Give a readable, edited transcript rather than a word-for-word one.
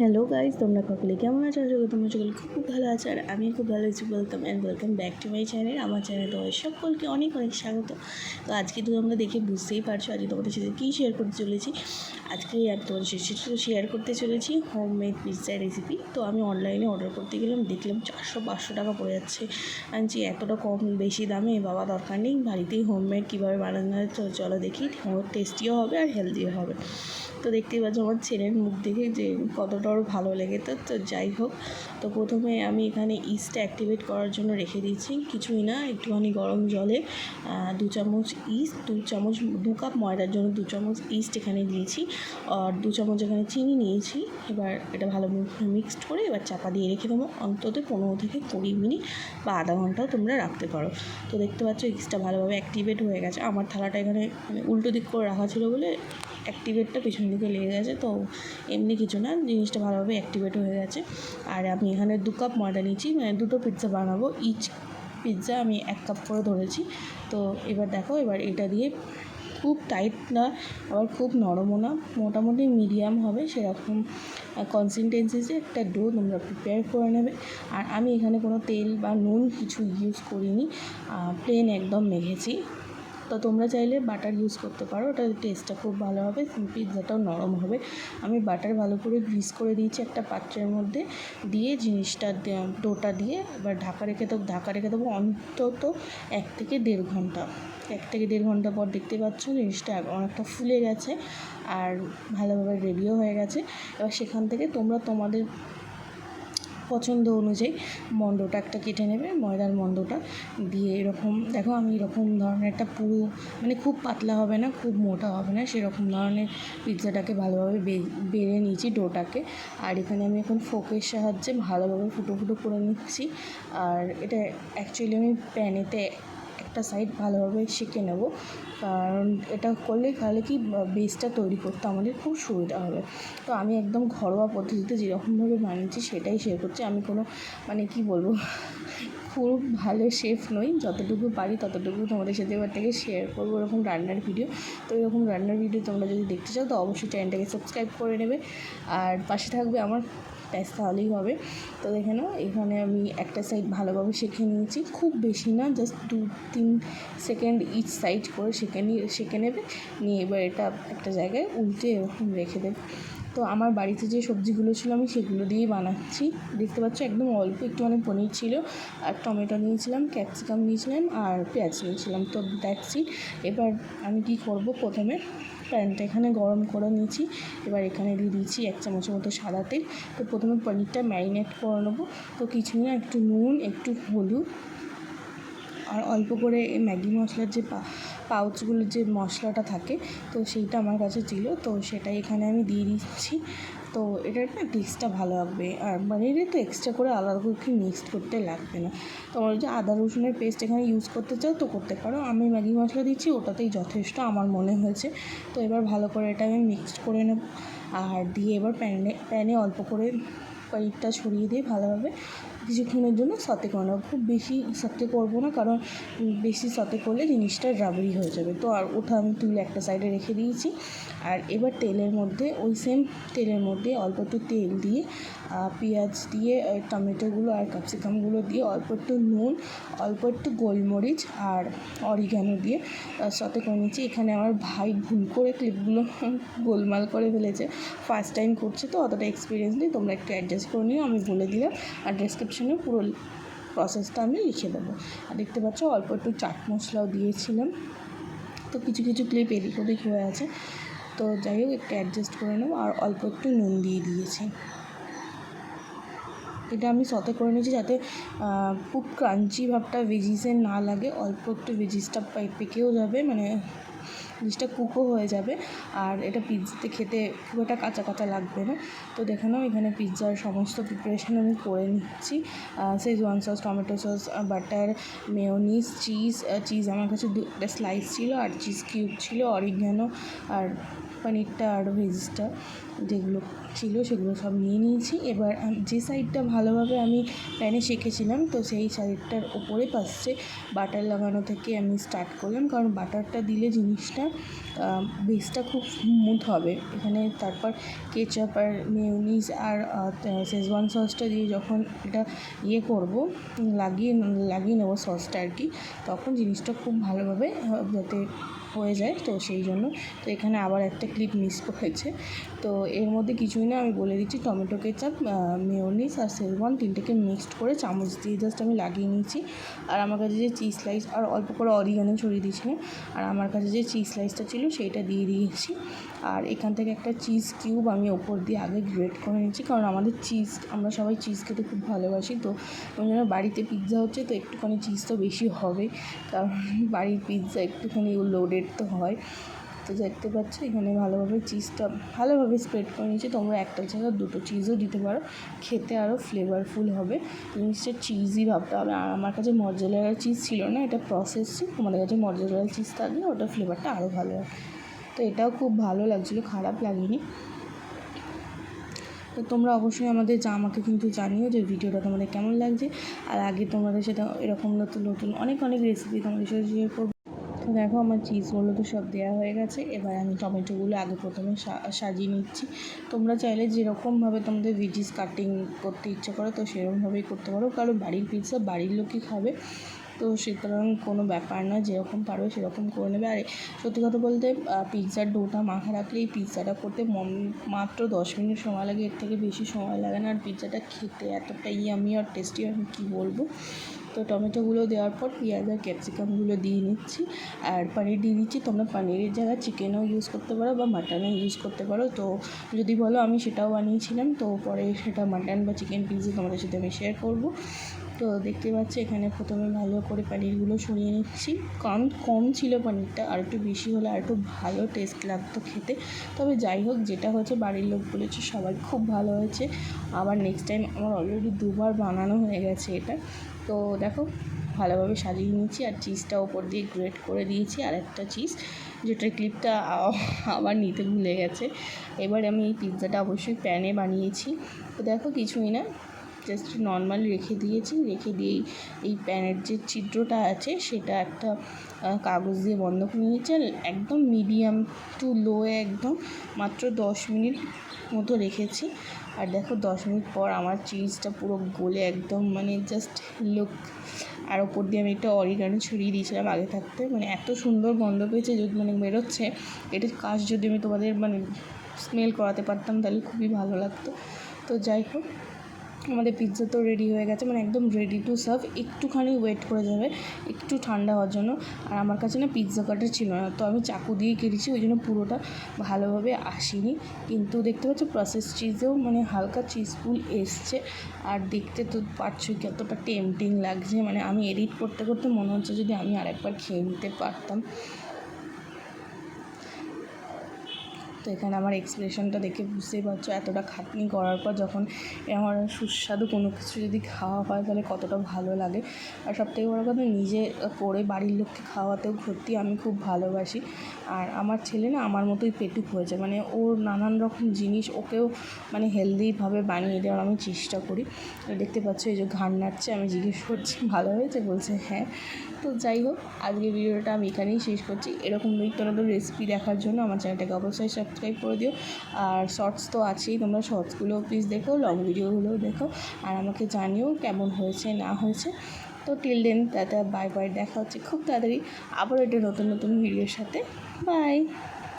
Hello guys, তোমরা সকলে কেমন আছো? আশা করি তোমরা সকলে খুব ভালো আছো, আর আমি খুব ভালো আছি। Welcome back to my channel. আমার চ্যানেলে তোমাদের সকলকে অনেক অনেক স্বাগত। তো আজকে তো তোমরা দেখে বুঝতেই পারছো আজকে তোমাদের সাথে কী শেয়ার করতে চলেছি। আজকে আমি তোমাদের সাথে শেয়ার করতে চলেছি হোমমেড পিৎজা রেসিপি। তো আমি অনলাইনে অর্ডার করতে গেলাম, দেখলাম 400-500 টাকা পড়ে যাচ্ছে। আমি এতটা কম বেশি দামে বাবা দরকার নেই, বাড়িতেই হোমমেড কীভাবে বানানো হয় চলো দেখি। টেস্টিও হবে আর হেলদিও হবে। তো দেখতেই পাচ্ছ আমার ছেলের মুখ দেখে যে কতটা ওর ভালো লেগে। তো যাই হোক, তো প্রথমে আমি এখানে ইস্ট অ্যাক্টিভেট করার জন্য রেখে দিয়েছি। কিছুই না, একটুখানি গরম জলে 2 চামচ ইস্ট, 2 কাপ ময়দার জন্য 2 চামচ ইস্ট এখানে দিয়েছি, আর 2 চামচ এখানে চিনি নিয়েছি। এবার এটা ভালো মিক্সড করে এবার চাপা দিয়ে রেখে দেবো অন্তত 15 থেকে 20 মিনিট বা আধা ঘন্টাও তোমরা রাখতে পারো। তো দেখতে পাচ্ছ ইস্টটা ভালোভাবে অ্যাক্টিভেট হয়ে গেছে। আমার থালাটা এখানে উল্টো দিক করে রাখা ছিল বলে অ্যাক্টিভেটটা পেছন দিকে লেগে গেছে। তো এমনি কিছু না, জিনিসটা ভালোভাবে অ্যাক্টিভেট হয়ে গেছে। আর আমি এখানে 2 কাপ ময়দা নিয়েছি, মানে 2টো পিৎজা বানাবো। ইচ পিৎজা আমি 1 কাপ করে ধরেছি। তো এবার দেখো, এবার এটা দিয়ে খুব টাইট না আবার খুব নরমও না, মোটামুটি মিডিয়াম হবে সেরকম কনসিস্টেন্সিতে একটা ডো তোমরা প্রিপেয়ার করে নেবে। আর আমি এখানে কোনো তেল বা নুন কিছু ইউজ করিনি, প্লেন একদম মেখেছি। তো তোমরা চাইলে বাটার ইউজ করতে পারো, ওটার টেস্টটা খুব ভালো হবে, পিৎজাটাও নরম হবে। আমি বাটার ভালো করে গ্রিস করে দিয়েছি একটা পাত্রের মধ্যে, দিয়ে জিনিসটা ডোটা দিয়ে এবার ঢাকা রেখে দেবো অন্তত 1 থেকে 1.5 ঘন্টা। 1 থেকে 1.5 ঘন্টা পর দেখতে পাচ্ছ জিনিসটা অনেকটা ফুলে গেছে আর ভালোভাবে রেডিও হয়ে গেছে। এবার সেখান থেকে তোমরা তোমাদের পছন্দ অনুযায়ী মণ্ডটা একটা কেটে নেবে, ময়দার মণ্ডটা দিয়ে এরকম দেখো, আমি এরকম ধরনের একটা পুরো, মানে খুব পাতলা হবে না খুব মোটা হবে না সেরকম ধরনের পিৎজাটাকে ভালোভাবে বেড়ে নিয়েছি ডোটাকে। আর এখানে আমি এখন ফোকের সাহায্যে ভালোভাবে ফুটো ফুটো করে নিচ্ছি। আর এটা অ্যাকচুয়ালি আমি প্যানেতে একটা সাইড ভালোভাবে সেঁকে নেব, কারণ এটা করলে তাহলে কি বেসটা তৈরি করতে আমাদের খুব সুবিধা হবে। তো আমি একদম ঘরোয়া পদ্ধতিতে যেরকমভাবে বানিয়েছি সেটাই শেয়ার করছি। আমি কোনো মানে কি বলবো খুব ভালো শেফ নই, যতটুকু পারি ততটুকু তোমাদের সাথে এবার থেকে শেয়ার করবো এরকম রান্নার ভিডিও। তো এরকম রান্নার ভিডিও তোমরা যদি দেখতে চাও তো অবশ্যই চ্যানেলটাকে সাবস্ক্রাইব করে নেবে আর পাশে থাকবে আমার, ব্যাস তাহলেই হবে। তো দেখে নাও, এখানে আমি একটা সাইড ভালোভাবে সেঁকে নিয়েছি, খুব বেশি না, জাস্ট 2-3 সেকেন্ড ইচ সাইড করে সেঁকে নেবে। নিয়ে এবার এটা একটা জায়গায় উল্টে এরকম রেখে দেবে। তো আমার বাড়িতে যে সবজিগুলো ছিল আমি সেগুলো দিয়েই বানাচ্ছি। দেখতে পাচ্ছ একদম অল্প একটুখানি পনির ছিল, আর টমেটো নিয়েছিলাম, ক্যাপসিকাম নিয়েছিলাম আর পেঁয়াজ নিয়েছিলাম। তো দ্যাটস ইট। এবার আমি কী করব, প্রথমে প্যানটা এখানে গরম করে নিয়েছি। এবার এখানে দিয়ে দিয়েছি 1 চামচের মতো সাদা তেল। তো প্রথমে পনিরটা ম্যারিনেট করে নেবো। তো কিছুই না, একটু নুন, একটু হলুদ আর অল্প করে ম্যাগি মশলার যে পাউচগুলোর যে মশলাটা থাকে, তো সেইটা আমার কাছে ছিল, তো সেটাই এখানে আমি দিয়ে দিচ্ছি। তো এটার না টেস্টটা ভালো লাগবে, আর পনিরে তো এক্সট্রা করে আলাদা করে মিক্সড করতে লাগবে না। তোমরা যদি আদা রসুনের পেস্ট এখানে ইউজ করতে চাও তো করতে পারো, আমি ম্যাগি মশলা দিচ্ছি ওটাতেই যথেষ্ট আমার মনে হয়েছে। তো এবার ভালো করে এটা আমি মিক্সড করে নেব, আর দিয়ে এবার প্যানে অল্প করে পনিরটা ছড়িয়ে দিয়ে ভালোভাবে কিছুক্ষণের জন্য সতে করে নেবো। খুব বেশি সতে করবো না, কারণ বেশি সতে করলে জিনিসটা রাবড়ি হয়ে যাবে। তো আর ওটা আমি তুলে একটা সাইডে রেখে দিয়েছি। আর এবার তেলের মধ্যে ওই সেম তেলের মধ্যে অল্প একটু তেল দিয়ে পেঁয়াজ দিয়ে টমেটোগুলো আর ক্যাপসিকামগুলো দিয়ে অল্প একটু নুন, অল্প একটু গোলমরিচ আর অরিগ্যানো দিয়ে সতে করে নিচ্ছি। এখানে আমার ভাই ভুল করে ক্লিপগুলো গোলমাল করে ফেলেছে, ফার্স্ট টাইম করছে তো অতটা এক্সপিরিয়েন্স নেই, তোমরা একটু অ্যাডজাস্ট করে নিও, আমি বলে দিলাম। আর ডেসক্রিপশনে পুরো প্রসেসটা আমি লিখে দেবো। আর দেখতে পাচ্ছ অল্প একটু চাট মশলাও দিয়েছিলাম। তো কিছু কিছু ক্লিপ এদিক ওদিক হয়ে আছে, তো যাই হোক একটু অ্যাডজাস্ট করে নেবো। আর অল্প একটু নুন দিয়ে দিয়েছি। এটা আমি সতে করে নিয়েছি যাতে খুব ক্রাঞ্চি ভাবটা ভেজিসের না লাগে, অল্প একটু ভেজিসটা পেকেও যাবে, মানে জিনিসটা কুকও হয়ে যাবে। আর এটা পিৎজাতে খেতে খুব একটা কাঁচা কাঁচা লাগবে না। তো দেখে নাও, এখানে পিৎজার সমস্ত প্রিপারেশান আমি করে নিচ্ছি। Schezwan sauce, tomato sauce, butter, mayonnaise, cheese আমার কাছে 2টা স্লাইস ছিল, আর চিজ কিউব ছিল, অরিগ্যানো আর পনিরটা আর ভেজটা যেগুলো ছিল সেগুলো সব নিয়ে নিয়েছি। এবার যে সাইডটা ভালোভাবে আমি প্যানে শেখেছিলাম, তো সেই সাইডটার ওপরে ফার্স্টে বাটার লাগানো থেকে আমি স্টার্ট করলাম, কারণ বাটারটা দিলে জিনিসটা বেসটা খুব স্মুথ হবে। এখানে তারপর কেচাপ আর মেয়োনিজ আর শেজওয়ান সসটা দিয়ে যখন এটা করব, লাগিয়ে নেবো সসটা আর কি, তখন জিনিসটা খুব ভালোভাবে যাতে হয়ে যায়। তো সেই জন্য তো এখানে আবার একটা ক্লিপ মিস করেছে। তো এর মধ্যে কিছুই না, আমি বলে দিচ্ছি, টমেটো কেচাপ, মেয়োনিজ আর শেজওয়ান তিনটেকে মিক্সড করে চামচ দিয়ে জাস্ট আমি লাগিয়ে নিয়েছি। আর আমার কাছে যে চিজ স্লাইস আর অল্প করে অরিগানো ছড়িয়ে দিয়েছিলাম, আর আমার কাছে যে চিজ স্লাইসটা ছিল সেইটা দিয়ে দিয়েছি। আর এখান থেকে একটা চিজ কিউব আমি ওপর দিয়ে আগে গ্রেট করে নিচ্ছি, কারণ আমরা সবাই চিজ খেতে খুব ভালোবাসি। তো ওই জন্য বাড়িতে পিৎজা হচ্ছে, তো একটুখানি চিজ তো বেশি হবে, কারণ বাড়ির পিৎজা একটুখানি লোডেড তো হয়। তো দেখতে পাচ্ছ এখানে ভালোভাবে চিজটা ভালোভাবে স্প্রেড করে নিয়েছি। তোমরা একটা জায়গায় দুটো চিজও দিতে পারো, খেতে আরও ফ্লেভারফুল হবে। জিনিসটা চিজই ভাবতে হবে। আর আমার কাছে মজ্জারেলা চিজ ছিল না, এটা প্রসেস চিজ। তোমাদের কাছে মজ্জারেলা চিজ থাকলে ওটা ফ্লেভারটা আরও ভালো হয়। তো এটাও খুব ভালো লাগছিলো, খারাপ লাগেনি। তো তোমরা অবশ্যই আমাকে কিন্তু জানিও যে ভিডিওটা তোমাদের কেমন লাগছে। আর আগে তোমাদের সাথে এরকম নতুন নতুন অনেক রেসিপি তোমাদের সাথে শেয়ার করবো। তো দেখো আমার চিজগুলো তো সব দেওয়া হয়ে গেছে। এবার আমি টমেটোগুলো আগে প্রথমে সাজিয়ে নিচ্ছি। তোমরা চাইলে যেরকমভাবে তোমাদের ভেজিস কাটিং করতে ইচ্ছে করো তো সেরকমভাবেই করতে পারো, কারণ বাড়ির পিৎজা বাড়ির লোকই খাবে, তো সুতরাং কোনো ব্যাপার না, যেরকম পারবে সেরকম করে নেবে। আর সত্যি কথা বলতে পিৎজার ডোটা মাখা রাখলে এই পিৎজাটা করতে মাত্র 10 মিনিট সময় লাগে, এর থেকে বেশি সময় লাগে না। আর পিৎজাটা খেতে এতটা ইয়ামি আর টেস্টি, আমি কী বলবো। তো টমেটোগুলো দেওয়ার পর পেঁয়াজ আর ক্যাপসিকামগুলো দিয়ে নিচ্ছি, আর পনির দিয়ে দিচ্ছি। তোমরা পনিরের জায়গায় চিকেনও ইউজ করতে পারো বা মাটনও ইউজ করতে পারো। তো যদি বলো আমি সেটাও বানিয়েছিলাম, তো পরে সেটা মাটন বা চিকেন পিৎজা তোমাদের সাথে আমি শেয়ার করবো। তো দেখতে পাচ্ছি এখানে প্রথমে ভালো করে পনিরগুলো সরিয়ে নিচ্ছি, কারণ কম ছিল পনিরটা, আর একটু বেশি হলে আর একটু ভালো টেস্ট লাগতো খেতে। তবে যাই হোক, যেটা হচ্ছে বাড়ির লোক বলেছে সবাই খুব ভালো হয়েছে। আবার নেক্সট টাইম আমার অলরেডি 2বার বানানো হয়ে গেছে এটা। তো দেখো ভালোভাবে সাজিয়ে নিয়েছি, আর চিজটা ওপর দিয়ে গ্রেট করে দিয়েছি, আর একটা চিজ যেটার ক্লিপটা আবার নিতে ভুলে গেছে। এবার আমি এই পিৎজাটা অবশ্যই প্যানে বানিয়েছি। তো দেখো কিছুই না, জাস্ট নর্মাল রেখে দিয়েছি, রেখে দিয়ে এই প্যানের যে ছিদ্রটা আছে সেটা একটা কাগজ দিয়ে বন্ধ করে নিয়েছি। একদম মিডিয়াম টু লো একদম মাত্র 10 মিনিট মতো রেখেছি। আর দেখো 10 মিনিট পর আমার চিজটা পুরো গলে একদম জাস্ট লুক। আর ওপর দিয়ে আমি একটা অরিগানো ছড়িয়ে দিয়েছিলাম আগে থাকতে, এত সুন্দর গন্ধ পেয়েছে, যদি বেরোচ্ছে। এটার কাজ যদি আমি তোমাদের স্মেল করাতে পারতাম তাহলে খুবই ভালো লাগতো। তো যাই হোক, আমাদের পিৎজা তো রেডি হয়ে গেছে, একদম রেডি টু সার্ভ। একটুখানি ওয়েট করে যাবে একটু ঠান্ডা হওয়ার জন্য। আর আমার কাছে না পিৎজা কাটার ছিল না, তো আমি চাকু দিয়ে কেটেছি, ওই জন্য পুরোটা ভালোভাবে আসেনি। কিন্তু দেখতে পাচ্ছ প্রসেস চিজেও হালকা চিজফুল এসছে। আর দেখতে তো পাচ্ছই কতটা টেম্পটিং লাগছে, আমি এডিট করতে করতে মনে হচ্ছে যদি আমি আরেকবার খেয়ে নিতে পারতাম। তো এখানে আমার এক্সপ্রেশনটা দেখে বুঝতেই পারছো, এতটা খাটনি করার পর যখন আমার সুস্বাদু কোনো কিছু যদি খাওয়া হয় তাহলে কতটা ভালো লাগে। আর সবথেকে বড় কথা, নিজে করে বাড়ির লোককে খাওয়াতেও সত্যি আমি খুব ভালোবাসি। আর আমার ছেলে না আমার মতোই পেটুক হয়েছে, ওর নানান রকম জিনিস ওকেও হেলদিভাবে বানিয়ে দেওয়ার আমি চেষ্টা করি। দেখতে পাচ্ছ এই যে ঘাড় নাড়ছে, আমি জিজ্ঞেস করছি ভালো হয়েছে, বলছে হ্যাঁ। তো যাই হোক, আজকের ভিডিওটা আমি এখানেই শেষ করছি। এরকম নিত্য নতুন রেসিপি দেখার জন্য আমার চ্যানেলটাকে অবশ্যই সাবস্ক্রাইব করে দিও। আর শর্টস তো আছেই, তোমরা শর্টসগুলোও প্লিজ দেখো, লং ভিডিওগুলোও দেখো, আর আমাকে জানিও কেমন হয়েছে না হয়েছে। তো till then tata, bye bye, দেখা হচ্ছে খুব তাড়াতাড়ি আবার একটা নতুন ভিডিওর সাথে। বাই।